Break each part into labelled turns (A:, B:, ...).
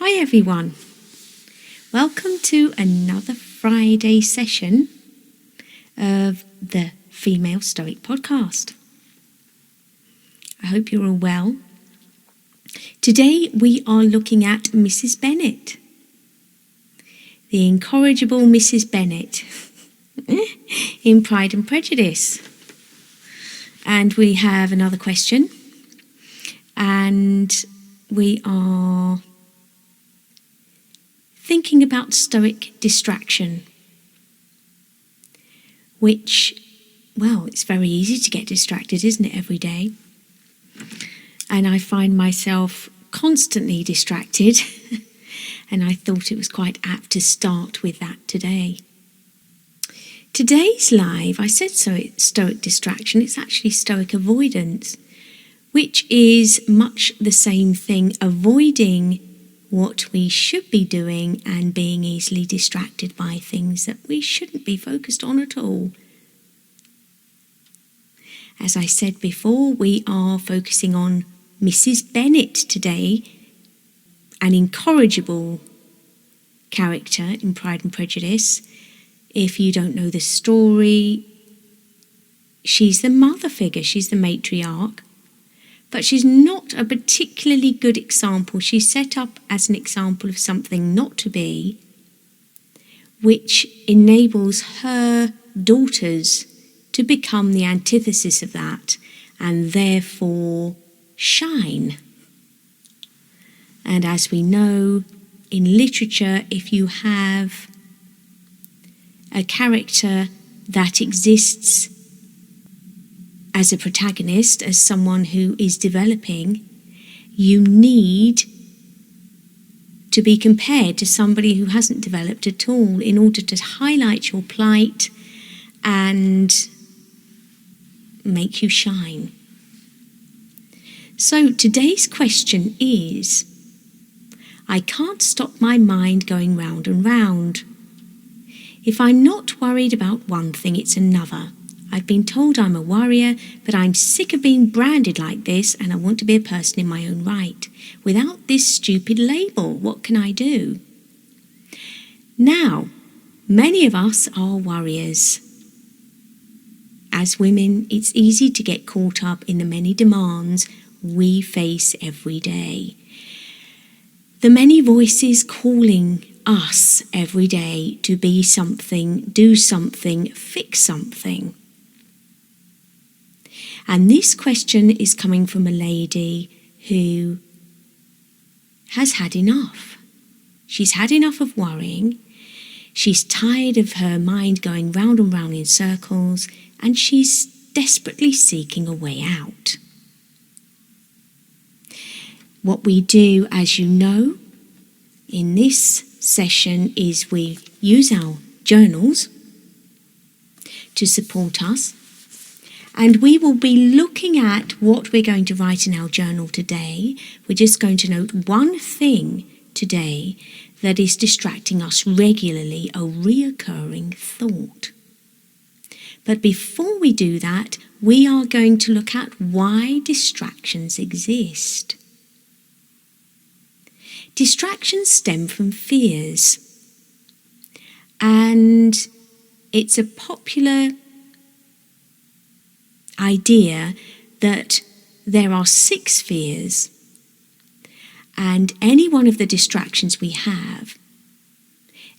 A: Hi everyone, welcome to another Friday session of the Female Stoic podcast. I hope you're all well. Today we are looking at Mrs Bennet, the incorrigible Mrs Bennet in Pride and Prejudice. And we have another question, and we are thinking about Stoic distraction, which, well, it's very easy to get distracted, isn't it, every day? And I find myself constantly distracted, and I thought it was quite apt to start with that today. Today's live, I said Stoic distraction, it's actually Stoic avoidance, which is much the same thing, avoiding what we should be doing and being easily distracted by things that we shouldn't be focused on at all. As I said before, we are focusing on Mrs Bennet today, an incorrigible character in Pride and Prejudice. If you don't know the story, she's the mother figure, she's the matriarch. But she's not a particularly good example. She's set up as an example of something not to be, which enables her daughters to become the antithesis of that and therefore shine. And as we know, in literature, if you have a character that exists as a protagonist, as someone who is developing, you need to be compared to somebody who hasn't developed at all in order to highlight your plight and make you shine. So today's question is, I can't stop my mind going round and round. If I'm not worried about one thing, it's another. I've been told I'm a worrier, but I'm sick of being branded like this, and I want to be a person in my own right. Without this stupid label, what can I do? Now, many of us are worriers. As women, it's easy to get caught up in the many demands we face every day. The many voices calling us every day to be something, do something, fix something. And this question is coming from a lady who has had enough. She's had enough of worrying. She's tired of her mind going round and round in circles, and she's desperately seeking a way out. What we do, as you know, in this session is we use our journals to support us. And we will be looking at what we're going to write in our journal today. We're just going to note one thing today that is distracting us regularly, a reoccurring thought. But before we do that, we are going to look at why distractions exist. Distractions stem from fears. And it's a popular idea that there are 6 fears, and any one of the distractions we have,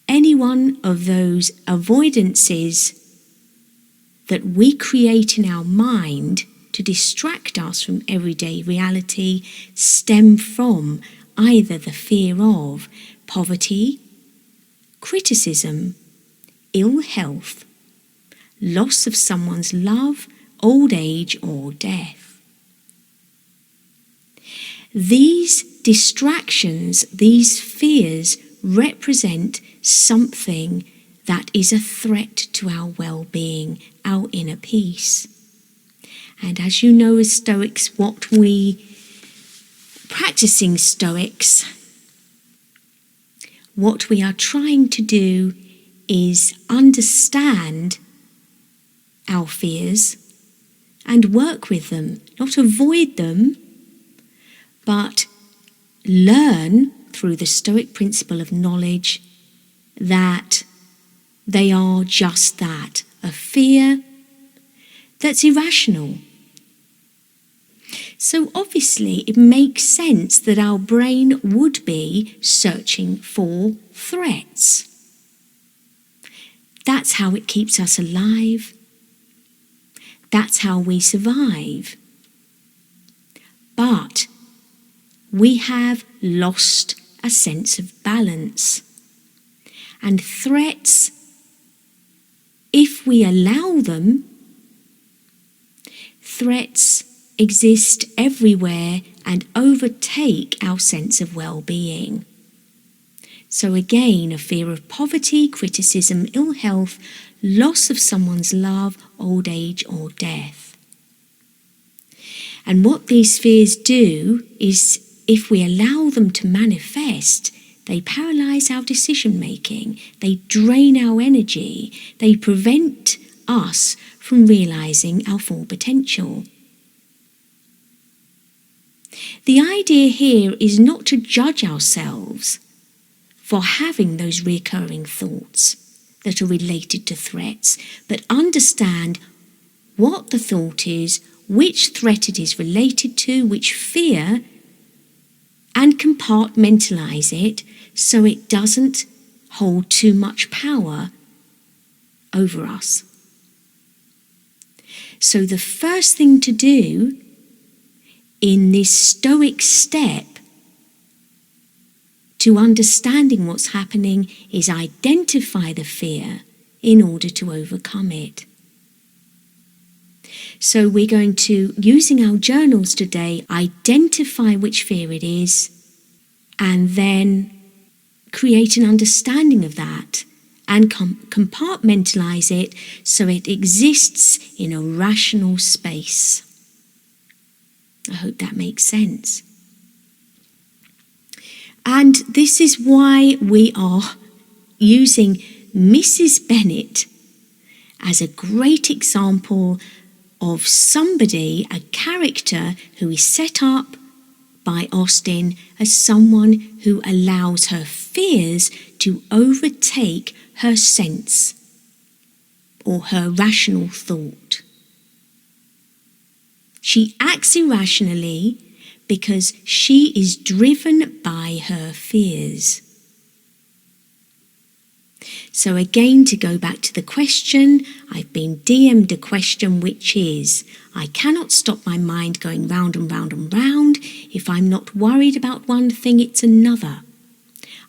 A: any one of those avoidances that we create in our mind to distract us from everyday reality stem from either the fear of poverty, criticism, ill health, loss of someone's love, old age or death. These distractions, these fears represent something that is a threat to our well-being, our inner peace. And as you know, as Stoics, practicing Stoics, what we are trying to do is understand our fears and work with them, not avoid them, but learn through the Stoic principle of knowledge that they are just that, a fear that's irrational. So obviously it makes sense that our brain would be searching for threats. That's how it keeps us alive. That's how we survive. But we have lost a sense of balance. And threats, if we allow them, threats exist everywhere and overtake our sense of well-being. So again, a fear of poverty, criticism, ill health, loss of someone's love, old age or death. And what these fears do is, if we allow them to manifest, they paralyse our decision making, they drain our energy, they prevent us from realising our full potential. The idea here is not to judge ourselves for having those recurring thoughts that are related to threats, but understand what the thought is, which threat it is related to, which fear, and compartmentalise it so it doesn't hold too much power over us. So the first thing to do in this Stoic step to understanding what's happening is identify the fear in order to overcome it. So we're going to, using our journals today, identify which fear it is and then create an understanding of that and compartmentalise it so it exists in a rational space. I hope that makes sense. And this is why we are using Mrs Bennet as a great example of somebody, a character who is set up by Austen as someone who allows her fears to overtake her sense or her rational thought. She acts irrationally because she is driven by her fears. So again, to go back to the question, I've been DM'd a question which is, I cannot stop my mind going round and round and round. If I'm not worried about one thing, it's another.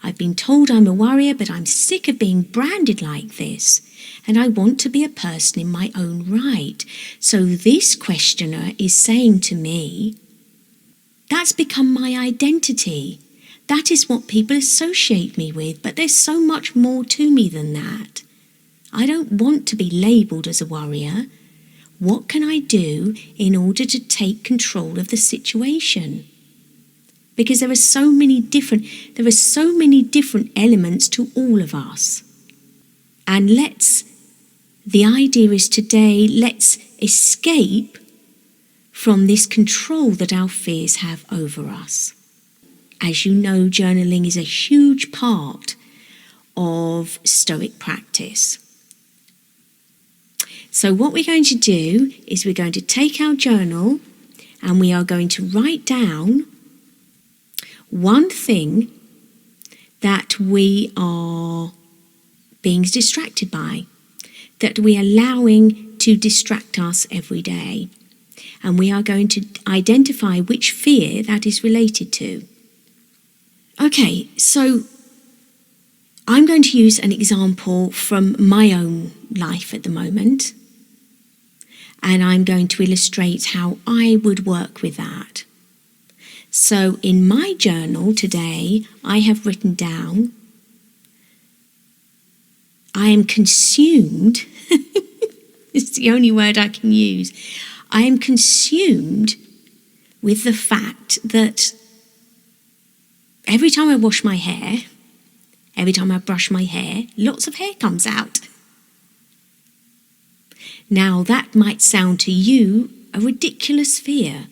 A: I've been told I'm a worrier, but I'm sick of being branded like this, and I want to be a person in my own right. So this questioner is saying to me, that's become my identity. That is what people associate me with, but there's so much more to me than that. I don't want to be labelled as a worrier. What can I do in order to take control of the situation? Because there are so many different elements to all of us. And the idea is today, let's escape from this control that our fears have over us. As you know, journaling is a huge part of Stoic practice. So what we're going to do is we're going to take our journal and we are going to write down one thing that we are being distracted by, that we are allowing to distract us every day. And we are going to identify which fear that is related to. Okay, so I'm going to use an example from my own life at the moment, and I'm going to illustrate how I would work with that. So in my journal today, I have written down, I am consumed, it's the only word I can use, I am consumed with the fact that every time I wash my hair, every time I brush my hair, lots of hair comes out. Now that might sound to you a ridiculous fear,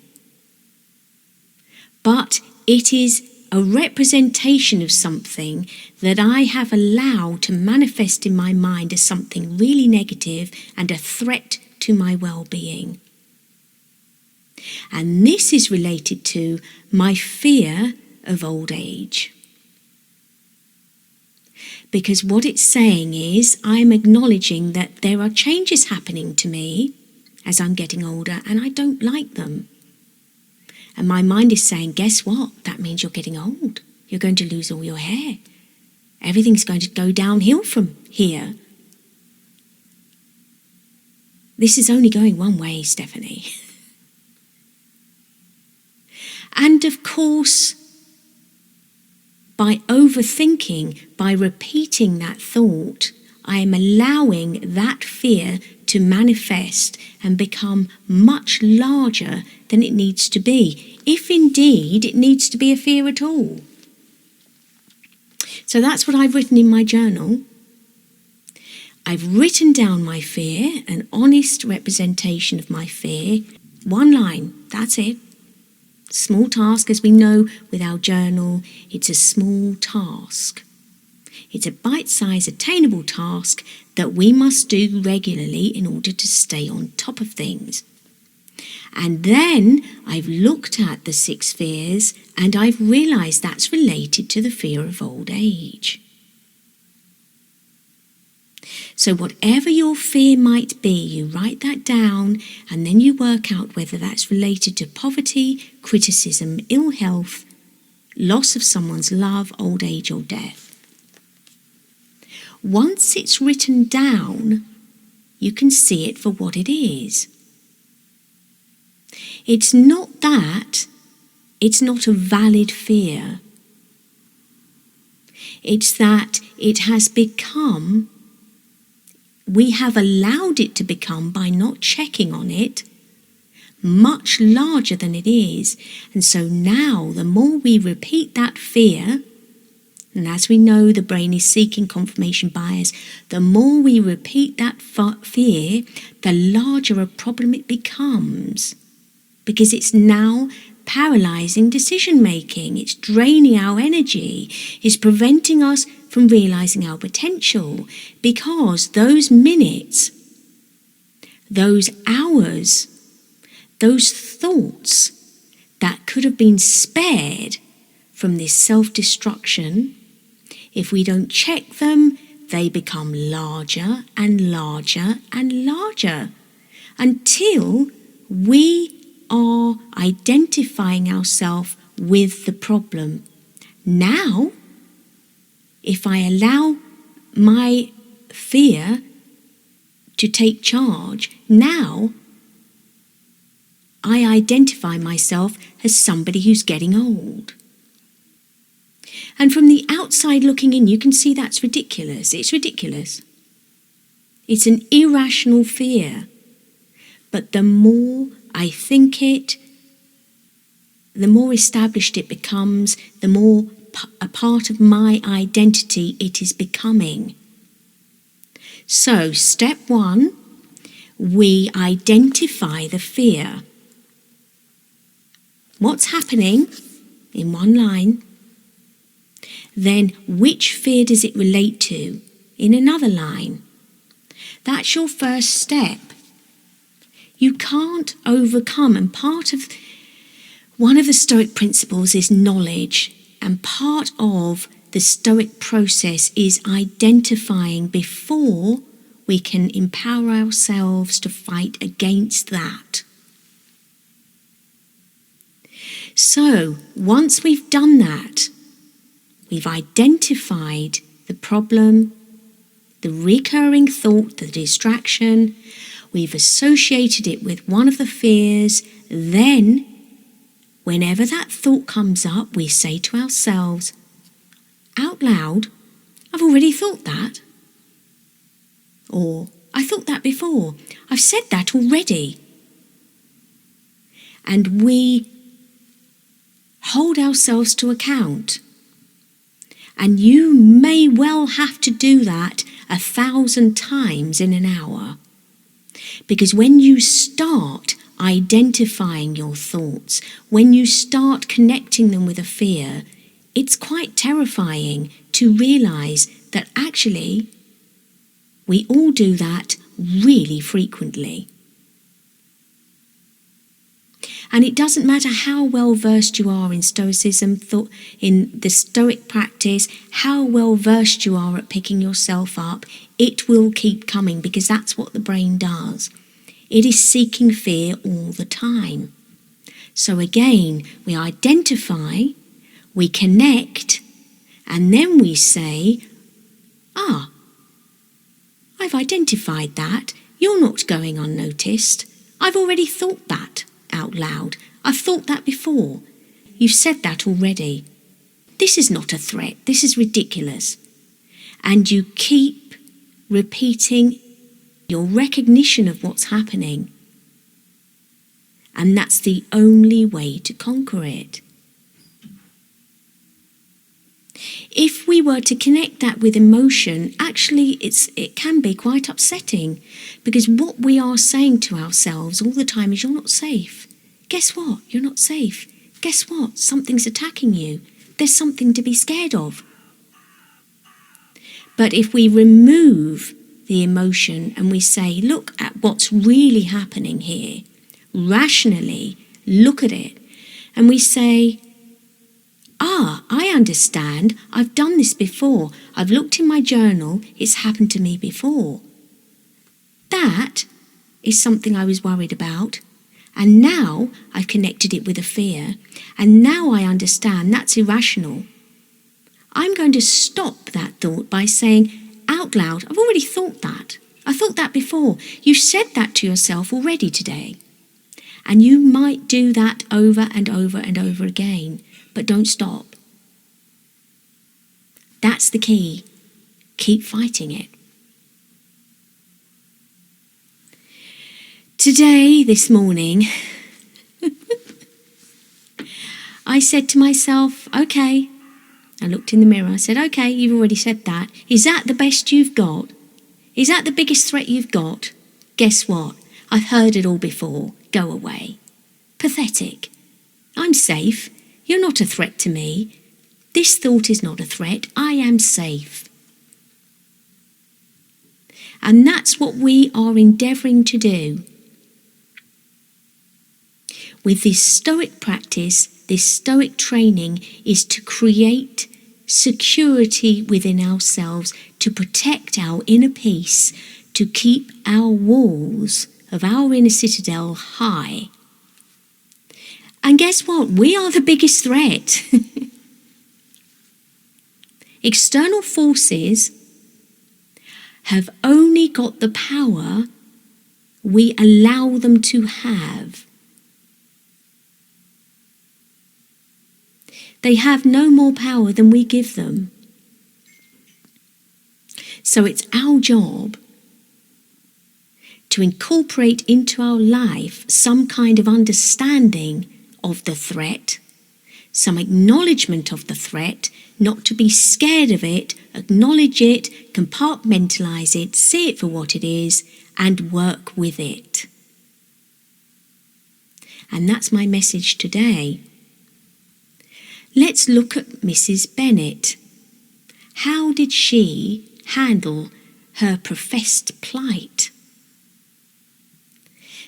A: but it is a representation of something that I have allowed to manifest in my mind as something really negative and a threat to my well-being. And this is related to my fear of old age. Because what it's saying is I'm acknowledging that there are changes happening to me as I'm getting older and I don't like them. And my mind is saying, guess what? That means you're getting old. You're going to lose all your hair. Everything's going to go downhill from here. This is only going one way, Stephanie. And of course, by overthinking, by repeating that thought, I am allowing that fear to manifest and become much larger than it needs to be, if indeed it needs to be a fear at all. So that's what I've written in my journal. I've written down my fear, an honest representation of my fear. One line, that's it. Small task, as we know with our journal, it's a small task. It's a bite-sized, attainable task that we must do regularly in order to stay on top of things. And then I've looked at the 6 fears and I've realised that's related to the fear of old age. So whatever your fear might be, you write that down and then you work out whether that's related to poverty, criticism, ill health, loss of someone's love, old age or death. Once it's written down, you can see it for what it is. It's not that, it's not a valid fear. It's that it has become, we have allowed it to become, by not checking on it, much larger than it is. And so now, the more we repeat that fear, and as we know, the brain is seeking confirmation bias, the more we repeat that fear, the larger a problem it becomes. Because it's now paralysing decision-making, it's draining our energy, it's preventing us from realising our potential, because those minutes, those hours, those thoughts that could have been spared from this self-destruction, if we don't check them, they become larger and larger and larger until we are identifying ourselves with the problem. Now, if I allow my fear to take charge, now I identify myself as somebody who's getting old. And from the outside looking in, you can see that's ridiculous. It's ridiculous. It's an irrational fear. But the more I think it, the more established it becomes, the more a part of my identity it is becoming. So, step 1, we identify the fear. What's happening in one line? Then, which fear does it relate to in another line? That's your first step. You can't overcome, and one of the Stoic principles is knowledge, and part of the Stoic process is identifying before we can empower ourselves to fight against that. So, once we've done that, we've identified the problem, the recurring thought, the distraction, we've associated it with one of the fears, then whenever that thought comes up, we say to ourselves, out loud, I've already thought that. Or, I thought that before. I've said that already. And we hold ourselves to account. And you may well have to do that 1,000 times in an hour. Because when you start identifying your thoughts, when you start connecting them with a fear, it's quite terrifying to realise that actually we all do that really frequently. And it doesn't matter how well versed you are in Stoicism, in the Stoic practice, how well versed you are at picking yourself up, it will keep coming because that's what the brain does. It is seeking fear all the time. So again, we identify, we connect, and then we say, I've identified that. You're not going unnoticed. I've already thought that out loud. I've thought that before. You've said that already. This is not a threat. This is ridiculous. And you keep repeating your recognition of what's happening. And that's the only way to conquer it. If we were to connect that with emotion, actually it can be quite upsetting, because what we are saying to ourselves all the time is, you're not safe. Guess what? You're not safe. Guess what? Something's attacking you. There's something to be scared of. But if we remove the emotion and we say, look at what's really happening here, rationally look at it, and we say, I understand. I've done this before. I've looked in my journal. It's happened to me before. That is something I was worried about. And now I've connected it with a fear. And now I understand that's irrational. I'm going to stop that thought by saying out loud, I've already thought that. I thought that before. You said that to yourself already today. And you might do that over and over and over again. But don't stop. That's the key. Keep fighting it. Today, this morning, I said to myself, okay. I looked in the mirror. I said, okay, you've already said that. Is that the best you've got? Is that the biggest threat you've got? Guess what? I've heard it all before. Go away. Pathetic. I'm safe. You're not a threat to me. This thought is not a threat. I am safe. And that's what we are endeavouring to do. With this Stoic practice, this Stoic training is to create security within ourselves, to protect our inner peace, to keep our walls of our inner citadel high. And guess what? We are the biggest threat. External forces have only got the power we allow them to have. They have no more power than we give them. So it's our job to incorporate into our life some kind of understanding of the threat, some acknowledgement of the threat, not to be scared of it, acknowledge it, compartmentalise it, see it for what it is, and work with it. And that's my message today. Let's look at Mrs Bennet. How did she handle her professed plight?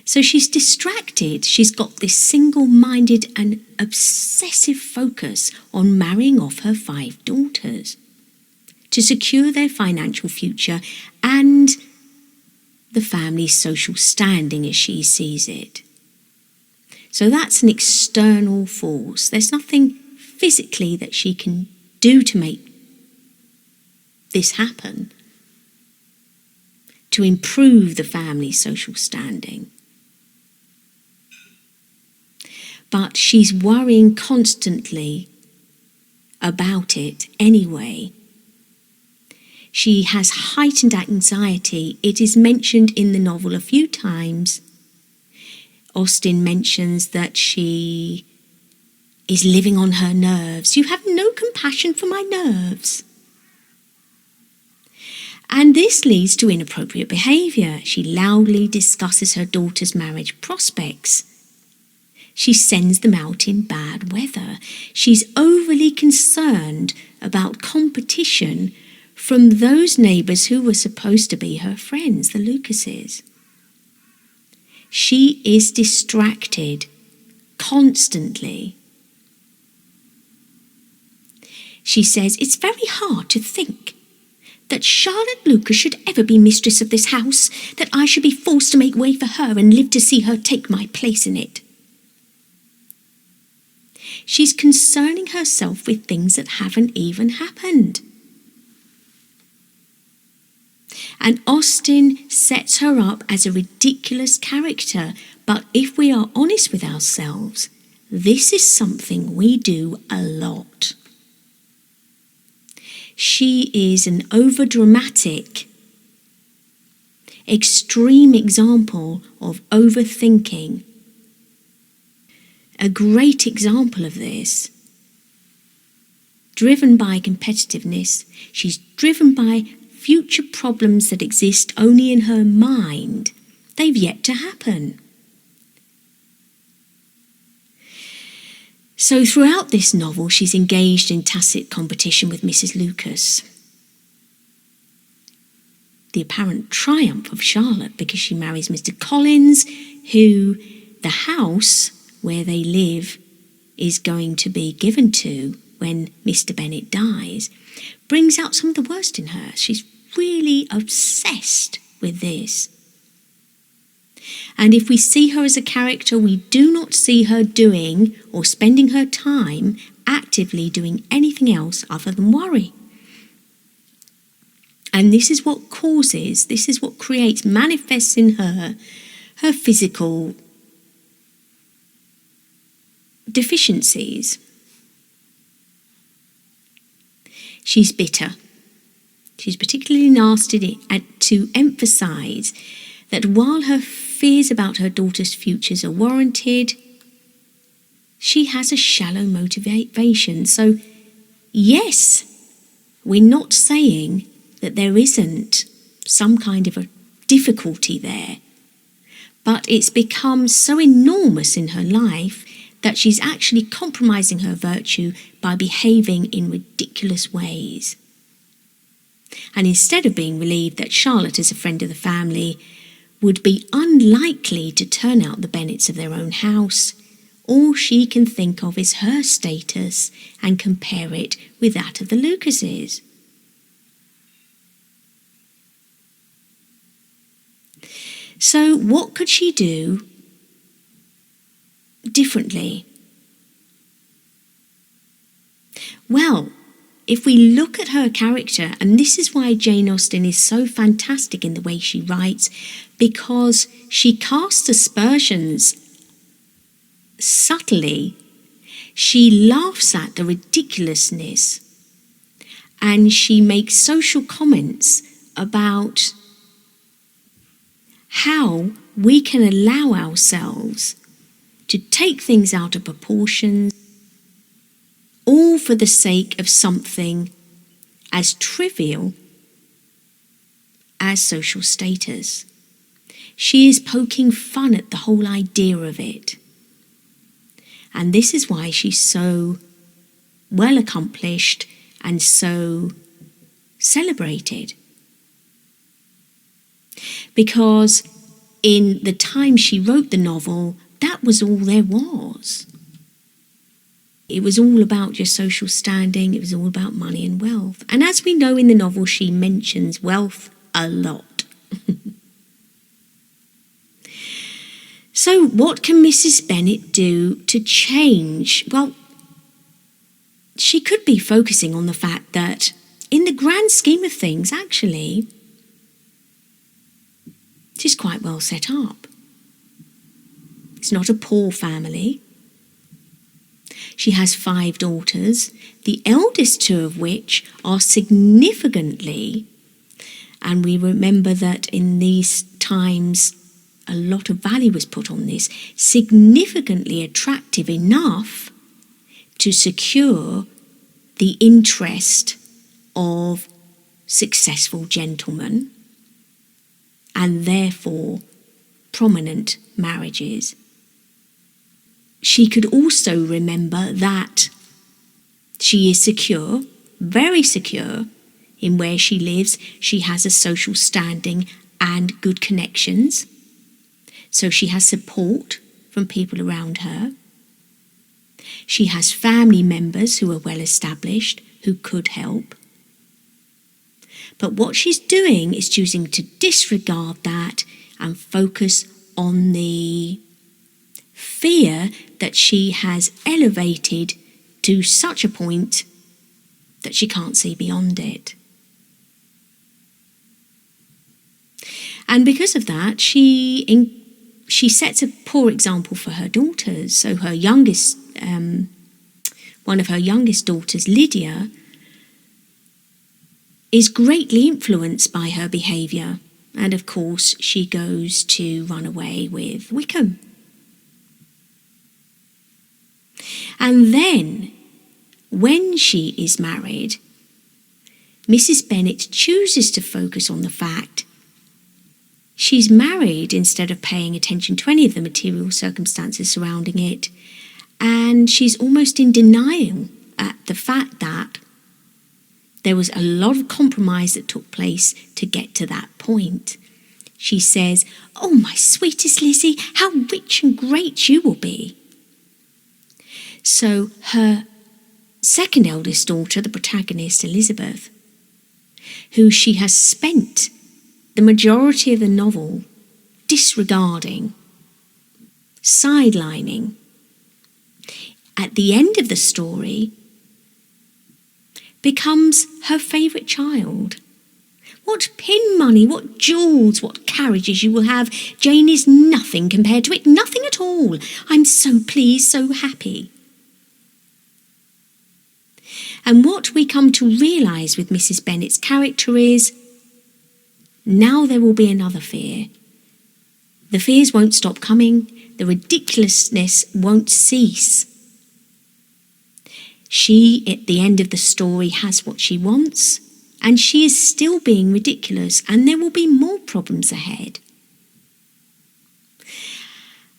A: So she's distracted. She's got this single-minded and obsessive focus on marrying off her 5 daughters to secure their financial future and the family's social standing as she sees it. So that's an external force. There's nothing physically that she can do to make this happen, to improve the family's social standing. But she's worrying constantly about it anyway. She has heightened anxiety. It is mentioned in the novel a few times. Austen mentions that she is living on her nerves. You have no compassion for my nerves. And this leads to inappropriate behaviour. She loudly discusses her daughter's marriage prospects. She sends them out in bad weather. She's overly concerned about competition from those neighbours who were supposed to be her friends, the Lucases. She is distracted constantly. She says, "It's very hard to think that Charlotte Lucas should ever be mistress of this house, that I should be forced to make way for her and live to see her take my place in it." She's concerning herself with things that haven't even happened. And Austen sets her up as a ridiculous character, but if we are honest with ourselves, this is something we do a lot. She is an overdramatic, extreme example of overthinking. A great example of this. Driven by competitiveness, she's driven by future problems that exist only in her mind. They've yet to happen. So throughout this novel, she's engaged in tacit competition with Mrs. Lucas. The apparent triumph of Charlotte, because she marries Mr. Collins, who the house where they live is going to be given to when Mr. Bennet dies, brings out some of the worst in her. She's really obsessed with this. And if we see her as a character, we do not see her doing or spending her time actively doing anything else other than worry. And this is what creates, manifests in her physical deficiencies. She's bitter. She's particularly nasty to emphasise that while her fears about her daughter's futures are warranted, she has a shallow motivation. So, yes, we're not saying that there isn't some kind of a difficulty there, but it's become so enormous in her life that she's actually compromising her virtue by behaving in ridiculous ways. And instead of being relieved that Charlotte, as a friend of the family, would be unlikely to turn out the Bennets of their own house, all she can think of is her status and compare it with that of the Lucases. So what could she do differently? Well, if we look at her character, and this is why Jane Austen is so fantastic in the way she writes, because she casts aspersions subtly. She laughs at the ridiculousness, and she makes social comments about how we can allow ourselves to take things out of proportion, all for the sake of something as trivial as social status. She is poking fun at the whole idea of it. And this is why she's so well accomplished and so celebrated. Because in the time she wrote the novel, that was all there was. It was all about your social standing. It was all about money and wealth. And as we know in the novel, she mentions wealth a lot. So what can Mrs. Bennet do to change? Well, she could be focusing on the fact that in the grand scheme of things, actually, she's quite well set up. It's not a poor family. She has 5 daughters, the eldest 2 of which are significantly, and we remember that in these times a lot of value was put on this, significantly attractive enough to secure the interest of successful gentlemen and therefore prominent marriages. she could also remember that she is secure, very secure, in where she lives. She has a social standing and good connections. So she has support from people around her. She has family members who are well established, who could help. But what she's doing is choosing to disregard that and focus on the fear that she has elevated to such a point that she can't see beyond it. And because of that, she sets a poor example for her daughters. So her youngest, one of her youngest daughters, Lydia, is greatly influenced by her behaviour. And of course, she goes to run away with Wickham. And then, when she is married, Mrs Bennet chooses to focus on the fact she's married instead of paying attention to any of the material circumstances surrounding it. And she's almost in denial at the fact that there was a lot of compromise that took place to get to that point. She says, "Oh, my sweetest Lizzie, how rich and great you will be." So her second eldest daughter, the protagonist, Elizabeth, who she has spent the majority of the novel disregarding, sidelining, at the end of the story becomes her favourite child. What pin money, what jewels, what carriages you will have. Jane is nothing compared to it, nothing at all. I'm so pleased, so happy. And what we come to realise with Mrs Bennet's character is, now there will be another fear. The fears won't stop coming. The ridiculousness won't cease. She, at the end of the story, has what she wants, and she is still being ridiculous, and there will be more problems ahead.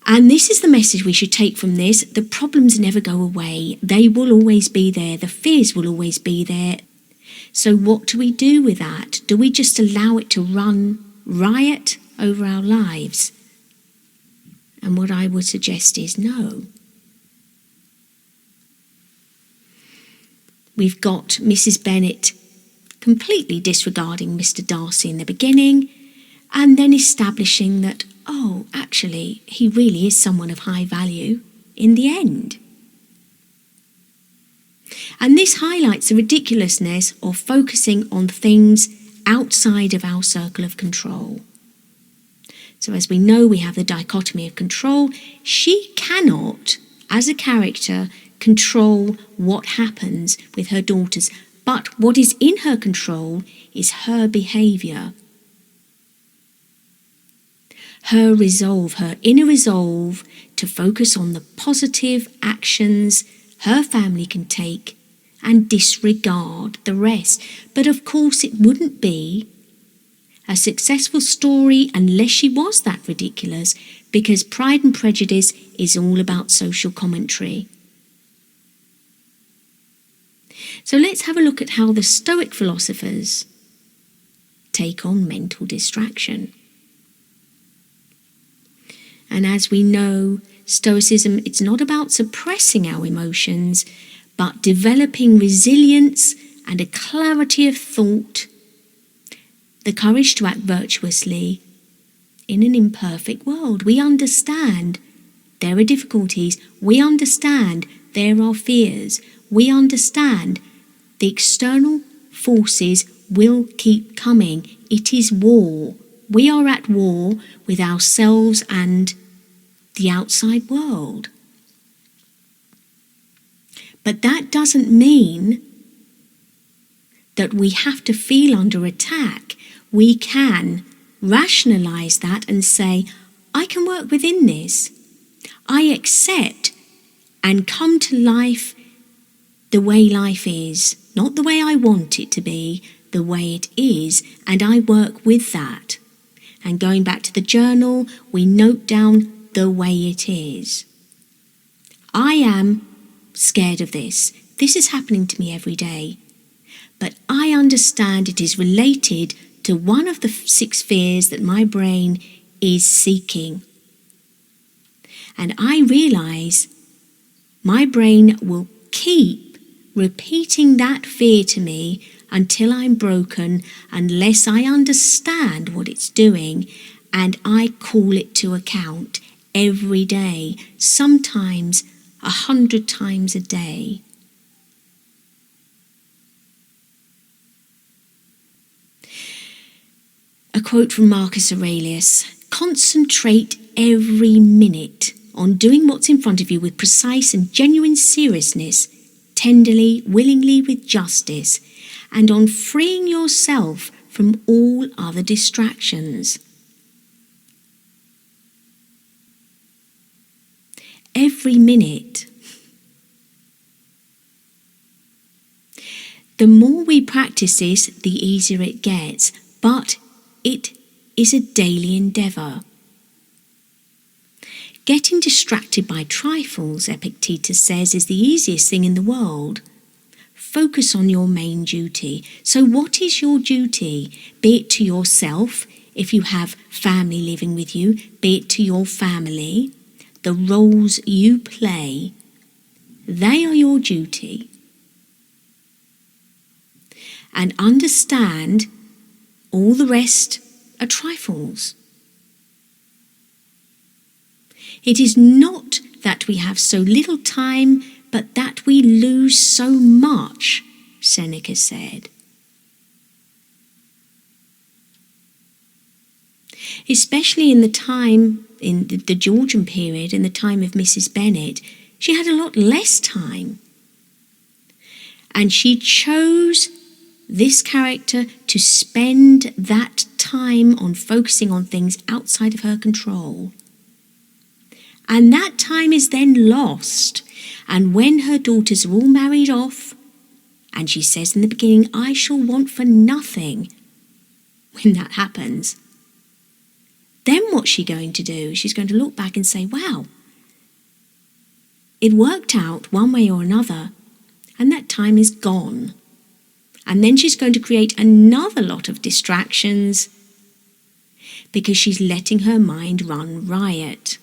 A: And this is the message we should take from this. The problems never go away. They will always be there. The fears will always be there. So what do we do with that? Do we just allow it to run riot over our lives? And what I would suggest is no. We've got Mrs Bennet completely disregarding Mr Darcy in the beginning, and then establishing that, oh, actually, he really is someone of high value in the end. And this highlights the ridiculousness of focusing on things outside of our circle of control. So as we know, we have the dichotomy of control. She cannot, as a character, control what happens with her daughters, but what is in her control is her behaviour. Her resolve, her inner resolve to focus on the positive actions her family can take and disregard the rest. But of course it wouldn't be a successful story unless she was that ridiculous, because Pride and Prejudice is all about social commentary. So let's have a look at how the Stoic philosophers take on mental distraction. And as we know, Stoicism, it's not about suppressing our emotions, but developing resilience and a clarity of thought, the courage to act virtuously in an imperfect world. We understand there are difficulties. We understand there are fears. We understand the external forces will keep coming. It is war. We are at war with ourselves and the outside world. But that doesn't mean that we have to feel under attack. We can rationalise that and say, I can work within this. I accept and come to life the way life is, not the way I want it to be, the way it is, and I work with that. And going back to the journal, we note down the way it is. I am scared of this. This is happening to me every day. But I understand it is related to one of the 6 fears that my brain is seeking. And I realise my brain will keep repeating that fear to me until I'm broken, unless I understand what it's doing and I call it to account every day, sometimes 100 times a day. A quote from Marcus Aurelius: "Concentrate every minute on doing what's in front of you with precise and genuine seriousness, tenderly, willingly, with justice, and on freeing yourself from all other distractions." Every minute. The more we practice this, the easier it gets, but it is a daily endeavour. Getting distracted by trifles, Epictetus says, is the easiest thing in the world. Focus on your main duty. So what is your duty? Be it to yourself, if you have family living with you, be it to your family, the roles you play, they are your duty. And understand all the rest are trifles. It is not that we have so little time, but that we lose so much, Seneca said. Especially in the time, in the Georgian period, in the time of Mrs Bennet, she had a lot less time. And she chose this character to spend that time on focusing on things outside of her control. And that time is then lost. And when her daughters are all married off, and she says in the beginning, "I shall want for nothing," when that happens, then what's she going to do? She's going to look back and say, wow, it worked out one way or another, and that time is gone. And then she's going to create another lot of distractions because she's letting her mind run riot.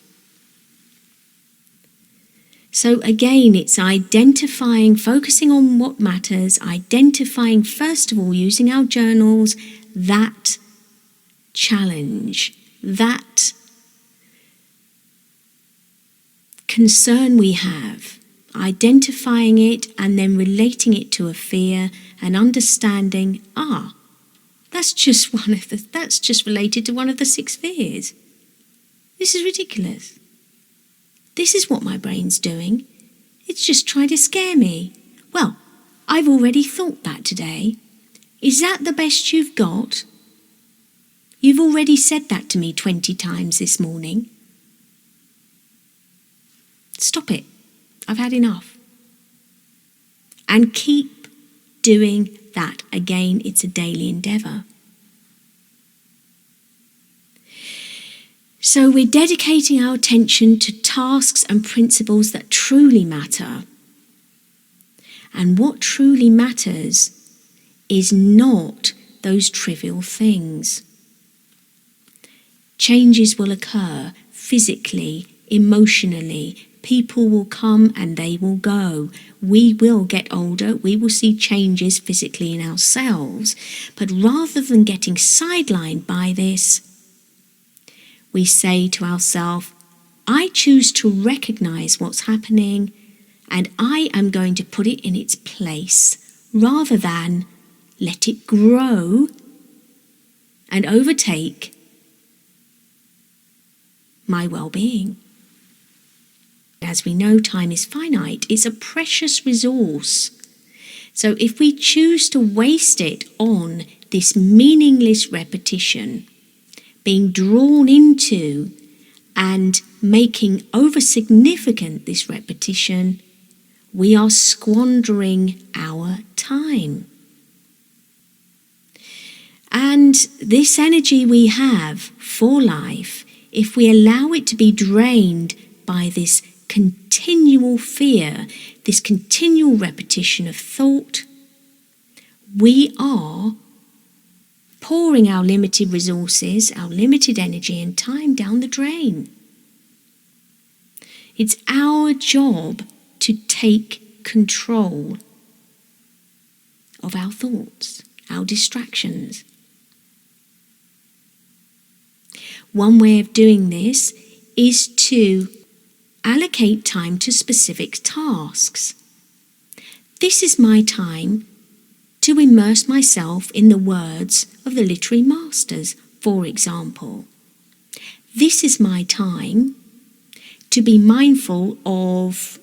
A: So again, it's identifying, focusing on what matters, identifying, first of all, using our journals, that challenge, that concern we have, identifying it and then relating it to a fear and understanding, that's just related to one of the 6 fears. This is ridiculous. This is what my brain's doing. It's just trying to scare me. Well, I've already thought that today. Is that the best you've got? You've already said that to me 20 times this morning. Stop it. I've had enough. And keep doing that. Again, it's a daily endeavour. So we're dedicating our attention to tasks and principles that truly matter. And what truly matters is not those trivial things. Changes will occur physically, emotionally. People will come and they will go. We will get older. We will see changes physically in ourselves. But rather than getting sidelined by this, we say to ourselves, I choose to recognise what's happening and I am going to put it in its place rather than let it grow and overtake my well-being. As we know, time is finite. It's a precious resource. So if we choose to waste it on this meaningless repetition, being drawn into and making over-significant this repetition, we are squandering our time. And this energy we have for life, if we allow it to be drained by this continuous continual fear, this continual repetition of thought, we are pouring our limited resources, our limited energy and time down the drain. It's our job to take control of our thoughts, our distractions. One way of doing this is to allocate time to specific tasks. This is my time to immerse myself in the words of the literary masters, for example. This is my time to be mindful of,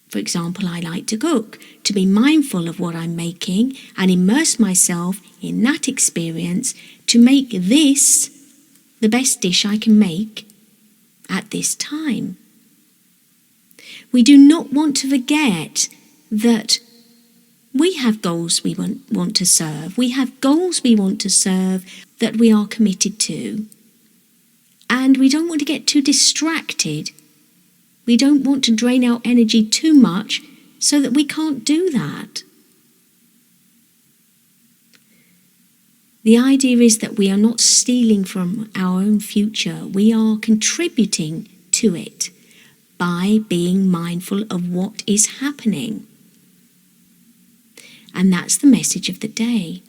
A: for example, I like to cook, to be mindful of what I'm making and immerse myself in that experience to make this the best dish I can make at this time. We do not want to forget that we have goals we want to serve. We have goals we want to serve that we are committed to. And we don't want to get too distracted. We don't want to drain our energy too much so that we can't do that. The idea is that we are not stealing from our own future. We are contributing to it by being mindful of what is happening. And that's the message of the day.